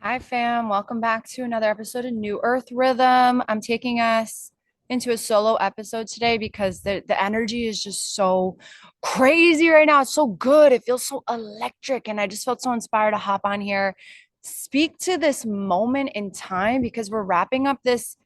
Hi, fam. Welcome back to another episode of New Earth Rhythm. I'm taking us into a solo episode today because the energy is just so crazy right now. It's so good. It feels so electric. And I just felt so inspired to hop on here, speak to this moment in time because we're wrapping up this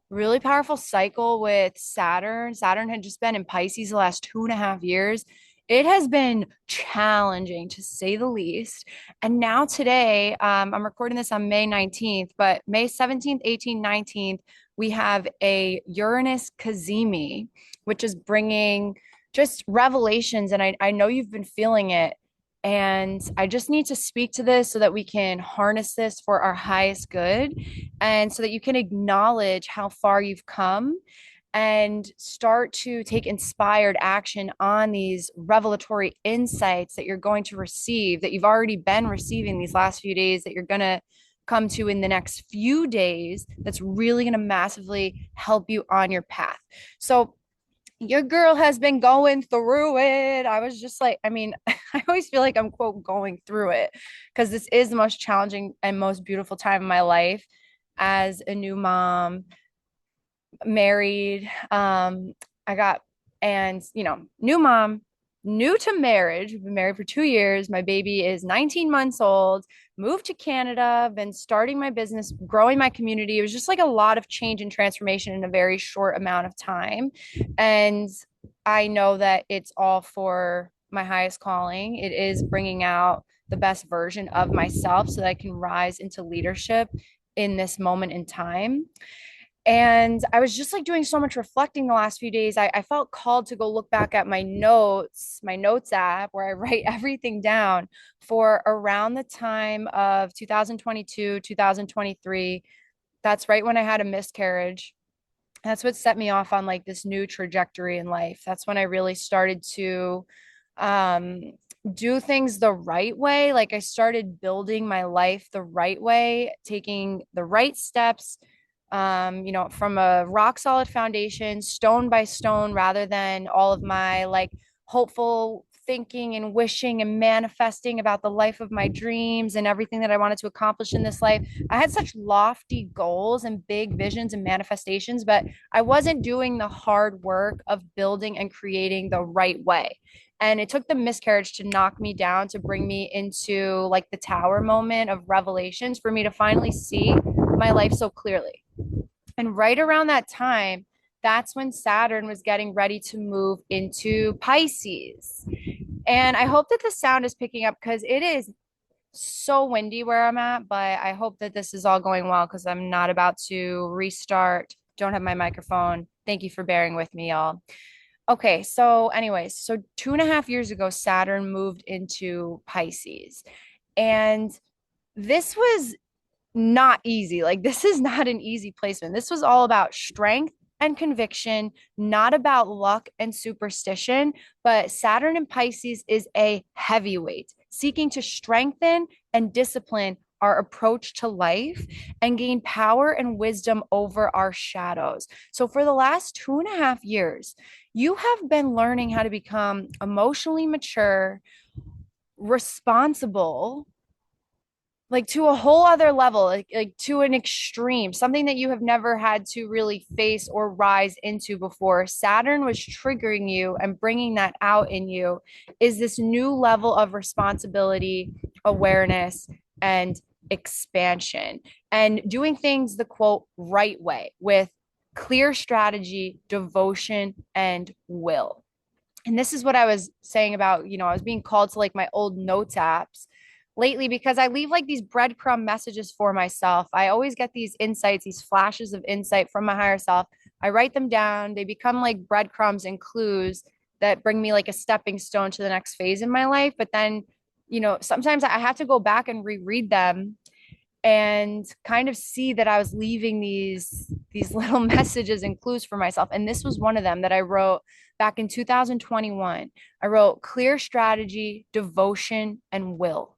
really powerful cycle with Saturn. Saturn had just been in Pisces the last 2.5 years. It has been challenging to say the least. And now today, I'm recording this on May 19th, but May 17th, 18th, 19th, we have a Uranus Cazimi, which is bringing just revelations. And I know you've been feeling it. And I just need to speak to this so that we can harness this for our highest good and so that you can acknowledge how far you've come and start to take inspired action on these revelatory insights that you're going to receive, that you've already been receiving these last few days, that you're going to come to in the next few days, that's really going to massively help you on your path. So, your girl has been going through it. I was just like, I always feel like I'm quote going through it because this is the most challenging and most beautiful time of my life as a new mom, married. I got, and new mom, new to marriage. We've been married for 2 years. My baby is 19 months old, moved to Canada, been starting my business, growing my community. It was just like a lot of change and transformation in a very short amount of time. And I know that it's all for my highest calling. It is bringing out the best version of myself so that I can rise into leadership in this moment in time. And I was just like doing so much reflecting the last few days. I felt called to go look back at my notes app where I write everything down for around the time of 2022, 2023. That's right when I had a miscarriage. That's what set me off on like this new trajectory in life. That's when I really started to um, do things the right way. Like I started building my life the right way, taking the right steps, from a rock solid foundation, stone by stone, rather than all of my like hopeful thinking and wishing and manifesting about the life of my dreams and everything that I wanted to accomplish in this life. I had such lofty goals and big visions and manifestations, but I wasn't doing the hard work of building and creating the right way. And it took the miscarriage to knock me down, to bring me into like the tower moment of revelations for me to finally see my life so clearly. And right around that time, that's when Saturn was getting ready to move into Pisces. And I hope that the sound is picking up because it is so windy where I'm at, but I hope that this is all going well because I'm not about to restart. Don't have my microphone. Thank you for bearing with me, y'all. Okay, so, anyways, so 2.5 years ago, Saturn moved into Pisces. And this was not easy. Like, this is not an easy placement. This was all about strength and conviction, not about luck and superstition. But Saturn in Pisces is a heavyweight, seeking to strengthen and discipline our approach to life and gain power and wisdom over our shadows. So, for the last 2.5 years, you have been learning how to become emotionally mature, responsible, like to a whole other level, like to an extreme, something that you have never had to really face or rise into before. Saturn was triggering you and bringing that out in you is this new level of responsibility, awareness, and expansion, and doing things the quote right way with clear strategy, devotion, and will. And this is what I was saying about, I was being called to like my old notes apps lately because I leave like these breadcrumb messages for myself. I always get these insights, these flashes of insight from my higher self. I write them down. They become like breadcrumbs and clues that bring me like a stepping stone to the next phase in my life. But then, sometimes I have to go back and reread them and kind of see that I was leaving these little messages and clues for myself. And this was one of them that I wrote back in 2021. I wrote clear strategy, devotion, and will.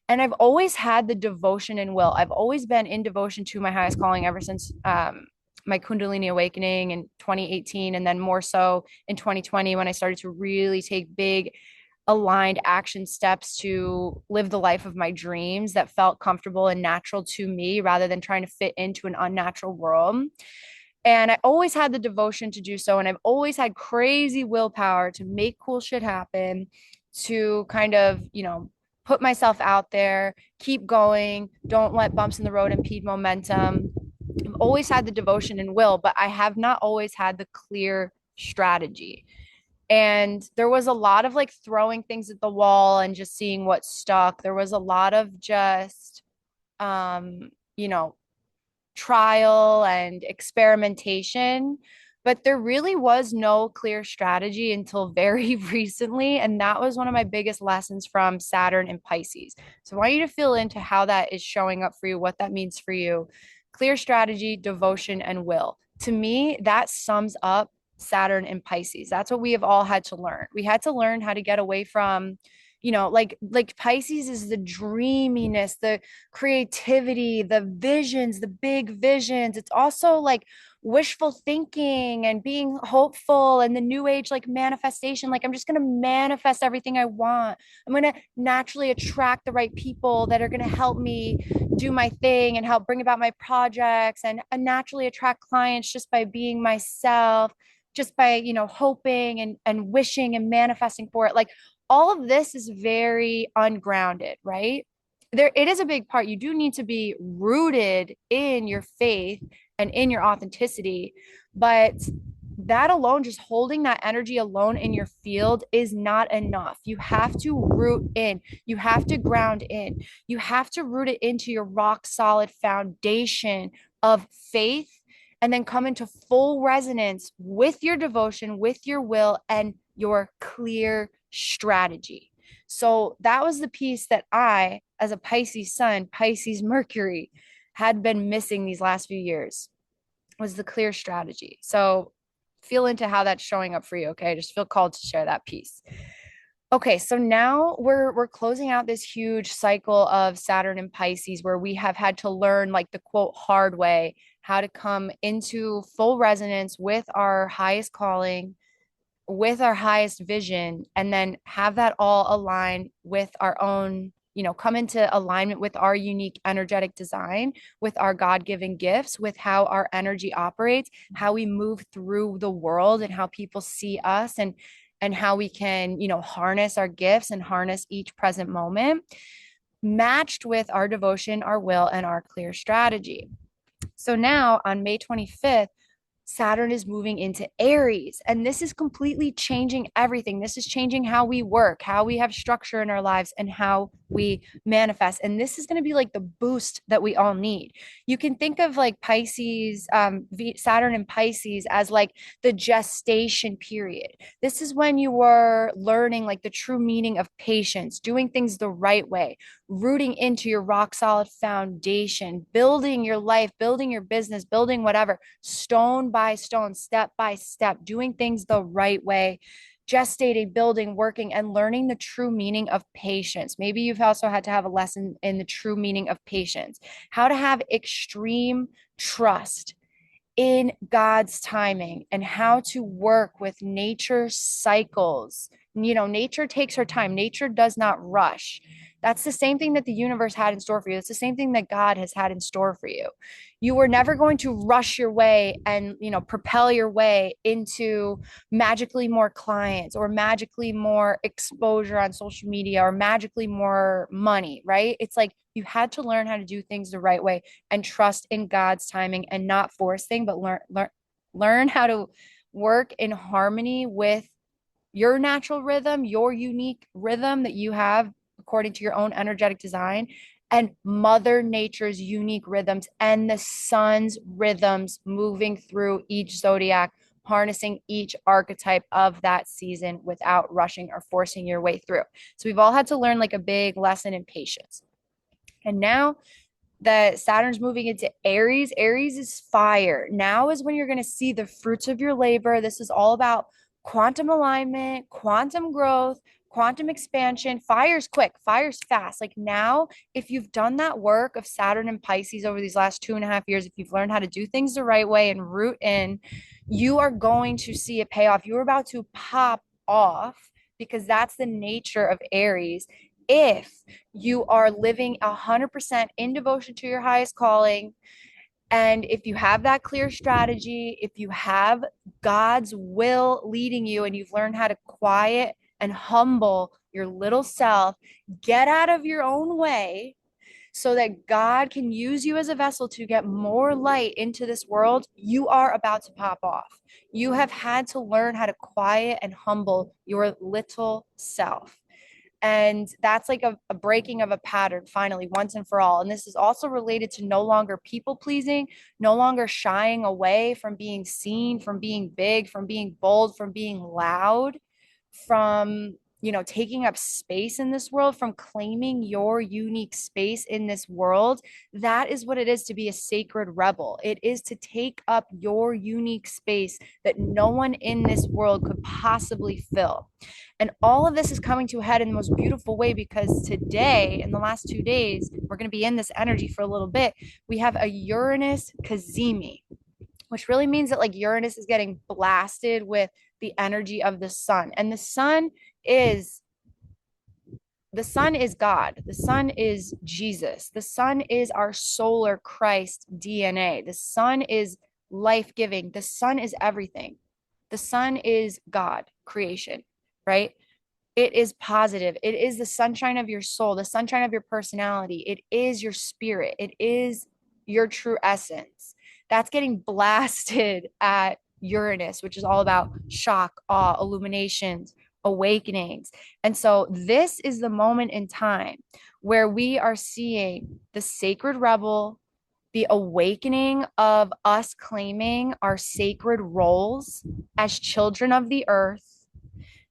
And I've always had the devotion and will. I've always been in devotion to my highest calling ever since my Kundalini awakening in 2018, and then more so in 2020 when I started to really take big aligned action steps to live the life of my dreams that felt comfortable and natural to me rather than trying to fit into an unnatural world. And I always had the devotion to do so. And I've always had crazy willpower to make cool shit happen, to kind of, put myself out there, keep going, don't let bumps in the road impede momentum. I've always had the devotion and will, but I have not always had the clear strategy. And there was a lot of like throwing things at the wall and just seeing what stuck. There was a lot of just, um, you know, trial and experimentation, but there really was no clear strategy until very recently. And that was one of my biggest lessons from Saturn and Pisces. So I want you to feel into how that is showing up for you, what that means for you. Clear strategy, devotion, and will. To me, that sums up Saturn and Pisces. That's what we have all had to learn. We had to learn how to get away from, like Pisces is the dreaminess, the creativity, the visions, the big visions. It's also like wishful thinking and being hopeful and the new age like manifestation. Like, I'm just going to manifest everything I want. I'm going to naturally attract the right people that are going to help me do my thing and help bring about my projects, and naturally attract clients just by being myself, just by, hoping and wishing and manifesting for it. Like, all of this is very ungrounded, right? There, it is a big part. You do need to be rooted in your faith and in your authenticity, but that alone, just holding that energy alone in your field is not enough. You have to root in, you have to ground in, you have to root it into your rock solid foundation of faith, and then come into full resonance with your devotion, with your will, and your clear strategy. So that was the piece that I, as a Pisces sun, Pisces Mercury, had been missing these last few years, was the clear strategy. So feel into how that's showing up for you. Okay. Just feel called to share that piece. Okay, so now we're closing out this huge cycle of Saturn and Pisces where we have had to learn like the quote hard way how to come into full resonance with our highest calling, with our highest vision, and then have that all align with our own, come into alignment with our unique energetic design, with our God-given gifts, with how our energy operates, how we move through the world and how people see us, and how we can, harness our gifts and harness each present moment, matched with our devotion, our will, and our clear strategy. So now on May 25th, Saturn is moving into Aries, and this is completely changing everything. This is changing how we work, how we have structure in our lives, and how we manifest. And this is going to be like the boost that we all need. You can think of like Pisces, Saturn and Pisces as like the gestation period. This is when you were learning like the true meaning of patience, doing things the right way, rooting into your rock solid foundation, building your life, building your business, building whatever, stone by stone, step by step, doing things the right way, gestating, building, working, and learning the true meaning of patience. Maybe you've also had to have a lesson in the true meaning of patience, how to have extreme trust in God's timing, and how to work with nature cycles. Nature takes her time. Nature does not rush. That's the same thing that the universe had in store for you. It's the same thing that God has had in store for you. You were never going to rush your way and, propel your way into magically more clients or magically more exposure on social media or magically more money, right? It's like you had to learn how to do things the right way and trust in God's timing and not force things, but learn how to work in harmony with your natural rhythm, your unique rhythm that you have according to your own energetic design, and Mother Nature's unique rhythms and the sun's rhythms moving through each zodiac, harnessing each archetype of that season without rushing or forcing your way through. So we've all had to learn like a big lesson in patience. And now that Saturn's moving into Aries. Aries is fire. Now is when you're going to see the fruits of your labor. This is all about quantum alignment, quantum growth, quantum expansion. Fire's quick, fire's fast. Like now, if you've done that work of Saturn and Pisces over these last 2.5 years, if you've learned how to do things the right way and root in, you are going to see a payoff. You're about to pop off because that's the nature of Aries. If you are living 100% in devotion to your highest calling, and if you have that clear strategy, if you have God's will leading you and you've learned how to quiet and humble your little self, get out of your own way so that God can use you as a vessel to get more light into this world, you are about to pop off. You have had to learn how to quiet and humble your little self. And that's like a breaking of a pattern, finally, once and for all. And this is also related to no longer people pleasing, no longer shying away from being seen, from being big, from being bold, from being loud, from taking up space in this world, from claiming your unique space in this world. That is what it is to be a sacred rebel. It is to take up your unique space that no one in this world could possibly fill. And all of this is coming to a head in the most beautiful way, because today, in the last 2 days, we're going to be in this energy for a little bit. We have a Uranus Kazemi, which really means that like Uranus is getting blasted with the energy of the sun. And is the sun is God. The sun is Jesus. The sun is our solar Christ DNA. The sun is life giving. The sun is everything. The sun is God, creation, right? It is positive. It is the sunshine of your soul, the sunshine of your personality. It is your spirit. It is your true essence. That's getting blasted at Uranus, which is all about shock, awe, illuminations, awakenings. And so this is the moment in time where we are seeing the sacred rebel, the awakening of us claiming our sacred roles as children of the earth.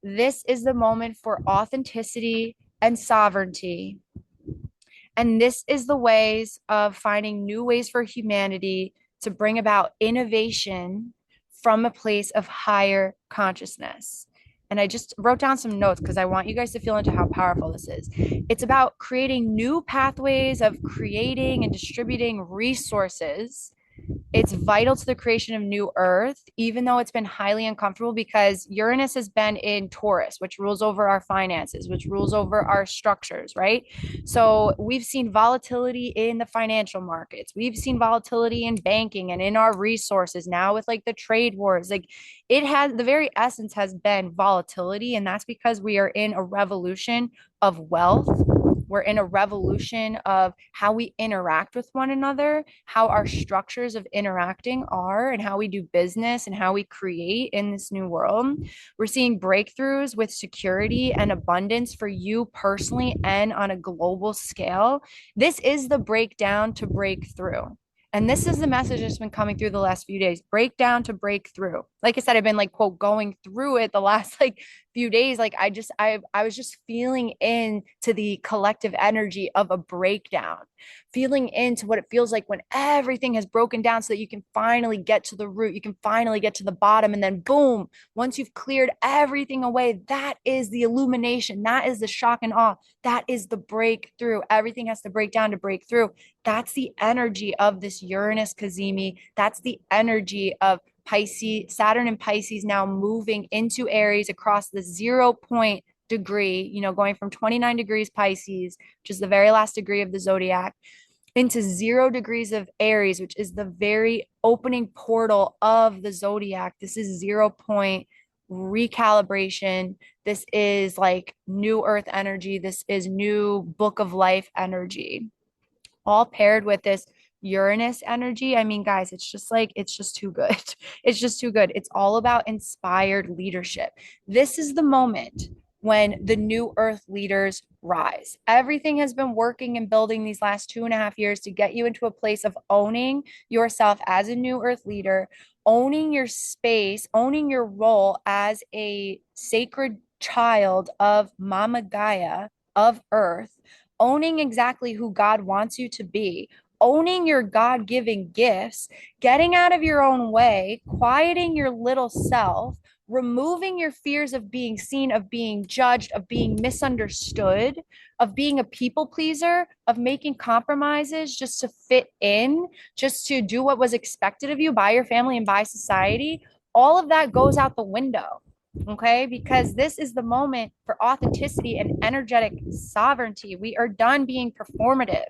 This is the moment for authenticity and sovereignty. And this is the ways of finding new ways for humanity to bring about innovation from a place of higher consciousness. And I just wrote down some notes because I want you guys to feel into how powerful this is. It's about creating new pathways of creating and distributing resources. It's vital to the creation of new earth, even though it's been highly uncomfortable, because Uranus has been in Taurus, which rules over our finances, which rules over our structures, right? So we've seen volatility in the financial markets. We've seen volatility in banking and in our resources now with like the trade wars. Like it has, the very essence has been volatility. And that's because we are in a revolution of wealth. We're in a revolution of how we interact with one another, how our structures of interacting are, and how we do business and how we create in this new world. We're seeing breakthroughs with security and abundance for you personally and on a global scale. This is the breakdown to break through. And this is the message that's been coming through the last few days. Break down to break through. Like I said, I've been like, quote, going through it the last like few days. Like I was just feeling into the collective energy of a breakdown, feeling into what it feels like when everything has broken down so that you can finally get to the root. You can finally get to the bottom. And then boom, once you've cleared everything away, that is the illumination. That is the shock and awe. That is the breakthrough. Everything has to break down to break through. That's the energy of this Uranus Kazemi. That's the energy of Pisces, Saturn and Pisces now moving into Aries across the 0 point degree, going from 29 degrees Pisces, which is the very last degree of the zodiac, into 0 degrees of Aries, which is the very opening portal of the zodiac. This is 0 point recalibration. This is like new earth energy. This is new book of life energy, all paired with this Uranus energy. I mean, guys, it's just too good. It's just too good. It's all about inspired leadership. This is the moment when the new earth leaders rise. Everything has been working and building these last 2.5 years to get you into a place of owning yourself as a new earth leader, owning your space, owning your role as a sacred child of Mama Gaia, of earth, owning exactly who God wants you to be, owning your God given gifts, getting out of your own way, quieting your little self, removing your fears of being seen, of being judged, of being misunderstood, of being a people pleaser, of making compromises just to fit in, just to do what was expected of you by your family and by society. All of that goes out the window. Okay, because this is the moment for authenticity and energetic sovereignty. We are done being performative.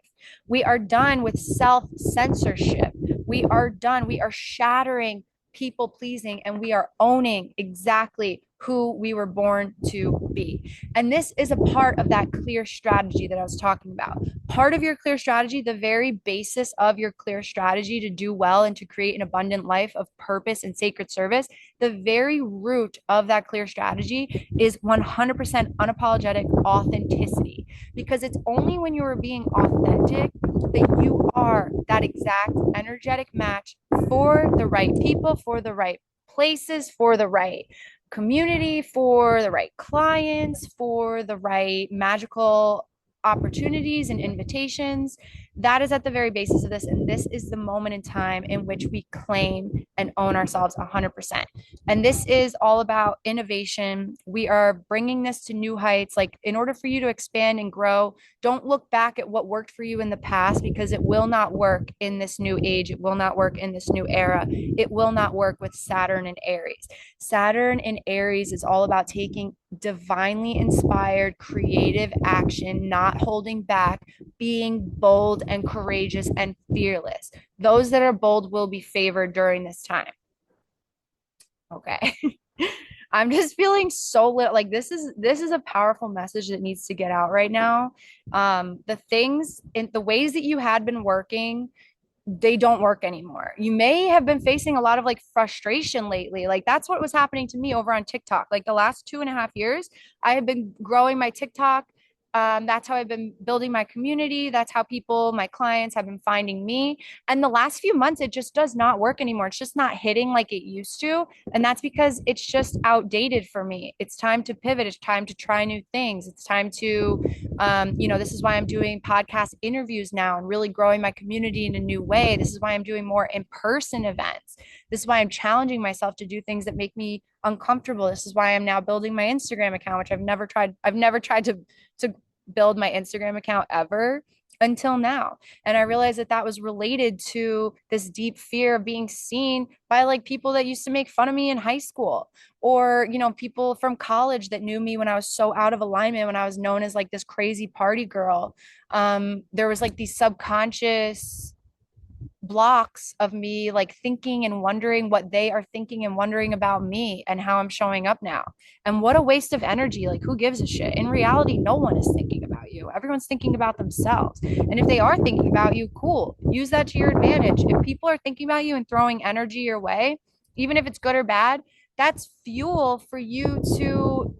We are done with self censorship. We are done. We are shattering people pleasing, and we are owning exactly who we were born to be. And this is a part of that clear strategy that I was talking about. Part of your clear strategy, the very basis of your clear strategy to do well and to create an abundant life of purpose and sacred service, the very root of that clear strategy is 100% unapologetic authenticity. Because it's only when you are being authentic that you are that exact energetic match for the right people, for the right places, for the right community, for the right clients, for the right magical opportunities and invitations. That is at the very basis of this. And this is the moment in time in which we claim and own ourselves 100%. And this is all about innovation. We are bringing this to new heights. Like, in order for you to expand and grow, don't look back at what worked for you in the past, because it will not work in this new age. It will not work in this new era. It will not work with Saturn and Aries. Saturn in Aries is all about taking divinely inspired creative action, not holding back, being bold and courageous and fearless. Those that are bold will be favored during this time. Okay. I'm just feeling so lit. Like, this is a powerful message that needs to get out right now. The things in the ways that you had been working, they don't work anymore. You may have been facing a lot of like frustration lately. Like, that's what was happening to me over on TikTok. Like, the last 2.5 years, I have been growing my TikTok. That's how I've been building my community. That's how people, my clients, have been finding me. And the last few months, it just does not work anymore. It's just not hitting like it used to. And that's because it's just outdated for me. It's time to pivot. It's time to try new things. It's time to this is why I'm doing podcast interviews now and really growing my community in a new way. This is why I'm doing more in-person events. This is why I'm challenging myself to do things that make me uncomfortable. This is why I'm now building my Instagram account, which I've never tried. I've never tried to build my Instagram account ever until now. And I realized that that was related to this deep fear of being seen by like people that used to make fun of me in high school, or people from college that knew me when I was so out of alignment, when I was known as like this crazy party girl. There was like these subconscious blocks of me like thinking and wondering what they are thinking and wondering about me and how I'm showing up now. And what a waste of energy. Like, who gives a shit? In reality, no one is thinking about you. Everyone's thinking about themselves. And if they are thinking about you, cool. Use that to your advantage. If people are thinking about you and throwing energy your way, even if it's good or bad, that's fuel for you to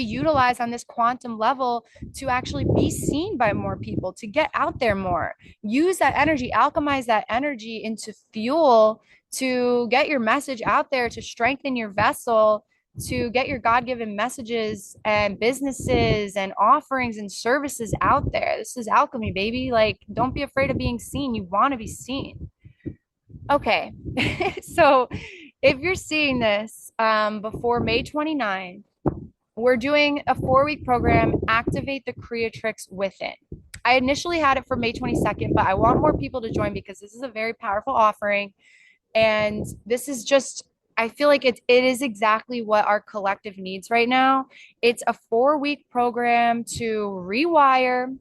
utilize on this quantum level, to actually be seen by more people, to get out there more. Use that energy, alchemize that energy into fuel to get your message out there, to strengthen your vessel, to get your God-given messages and businesses and offerings and services out there. This is alchemy, baby. Like, don't be afraid of being seen. You want to be seen. Okay. So if you're seeing this before May 29th, we're doing a 4-week program, Activate the Creatrix Within. I initially had it for May 22nd, but I want more people to join because this is a very powerful offering. And this is just, I feel like it is exactly what our collective needs right now. It's a 4-week program to rewire,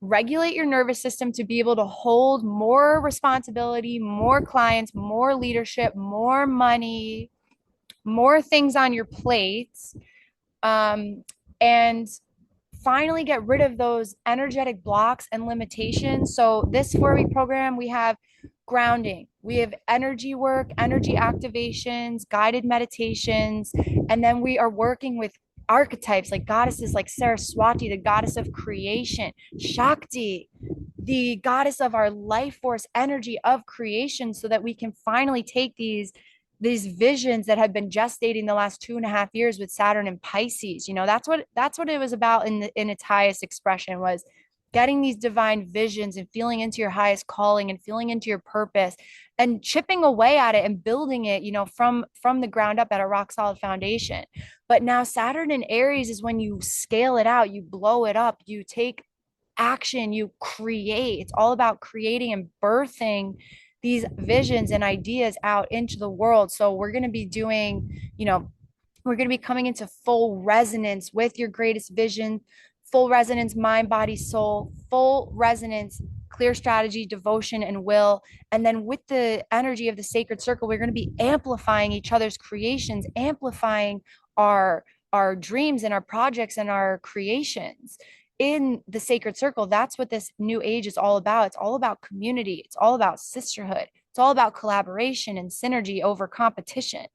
regulate your nervous system to be able to hold more responsibility, more clients, more leadership, more money, more things on your plate, and finally get rid of those energetic blocks and limitations. So this 4-week program, we have grounding, we have energy work, energy activations, guided meditations, and then we are working with archetypes like goddesses like Saraswati, the goddess of creation, Shakti, the goddess of our life force energy of creation, so that we can finally take these visions that have been gestating the last 2.5 years with Saturn and Pisces. That's what it was about in its highest expression, was getting these divine visions and feeling into your highest calling and feeling into your purpose and chipping away at it and building it, from the ground up at a rock solid foundation. But now Saturn in Aries is when you scale it out, you blow it up, you take action, you create. It's all about creating and birthing these visions and ideas out into the world. So we're going to be doing, We're going to be coming into full resonance with your greatest vision, full resonance, mind, body, soul, full resonance, clear strategy, devotion, and will. And then with the energy of the sacred circle, we're going to be amplifying each other's creations, amplifying our our dreams and our projects and our creations in the sacred circle. That's what this new age is all about. It's all about community. It's all about sisterhood. It's all about collaboration and synergy over competition.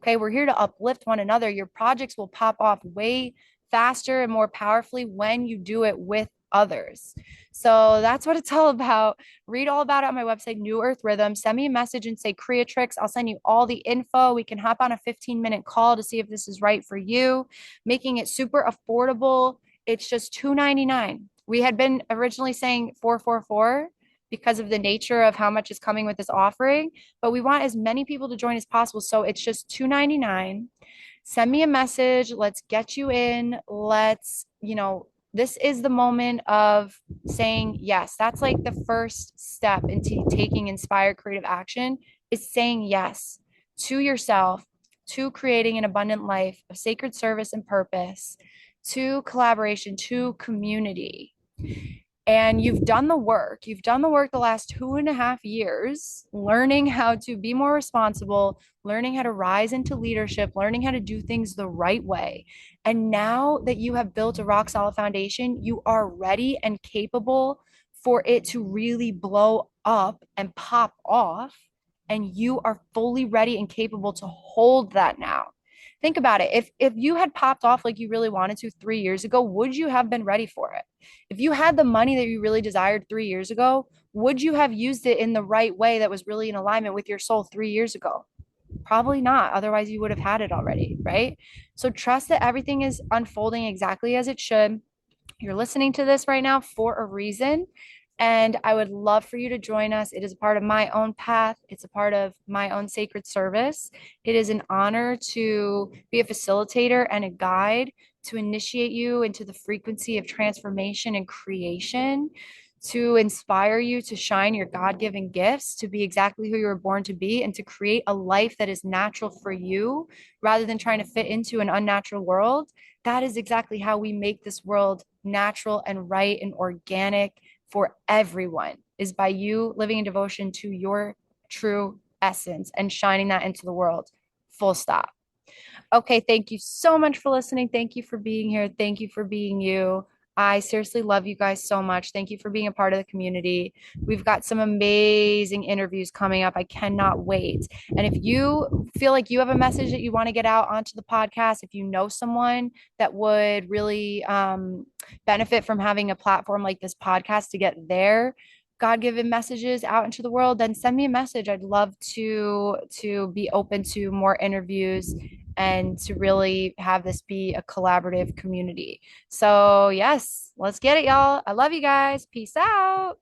Okay, we're here to uplift one another. Your projects will pop off way faster and more powerfully when you do it with others. So that's what it's all about. Read all about it on my website, New Earth Rhythm. Send me a message and say Creatrix. I'll send you all the info. We can hop on a 15-minute call to see if this is right for you, making it super affordable. It's just $299. We had been originally saying 444 because of the nature of how much is coming with this offering, but we want as many people to join as possible. So it's just $299. Send me a message. Let's get you in. This is the moment of saying yes. That's like the first step into taking inspired creative action is saying yes to yourself, to creating an abundant life of sacred service and purpose, to collaboration, to community. And you've done the work. You've done the work the last 2.5 years, learning how to be more responsible, learning how to rise into leadership, learning how to do things the right way. And now that you have built a rock solid foundation, you are ready and capable for it to really blow up and pop off. And you are fully ready and capable to hold that now. Think about it. If you had popped off like you really wanted to 3 years ago, would you have been ready for it? If you had the money that you really desired 3 years ago, would you have used it in the right way that was really in alignment with your soul 3 years ago? Probably not. Otherwise, you would have had it already, right? So trust that everything is unfolding exactly as it should. You're listening to this right now for a reason. And I would love for you to join us. It is a part of my own path. It's a part of my own sacred service. It is an honor to be a facilitator and a guide to initiate you into the frequency of transformation and creation, to inspire you to shine your God given gifts, to be exactly who you were born to be, and to create a life that is natural for you rather than trying to fit into an unnatural world. That is exactly how we make this world natural and right and organic for everyone, is by you living in devotion to your true essence and shining that into the world. Full stop. Okay, thank you so much for listening. Thank you for being here. Thank you for being you. I seriously love you guys so much. Thank you for being a part of the community. We've got some amazing interviews coming up. I cannot wait. And if you feel like you have a message that you want to get out onto the podcast, if you know someone that would really benefit from having a platform like this podcast to get their God-given messages out into the world, then send me a message. I'd love to be open to more interviews and to really have this be a collaborative community. So, yes, let's get it, y'all. I love you guys. Peace out.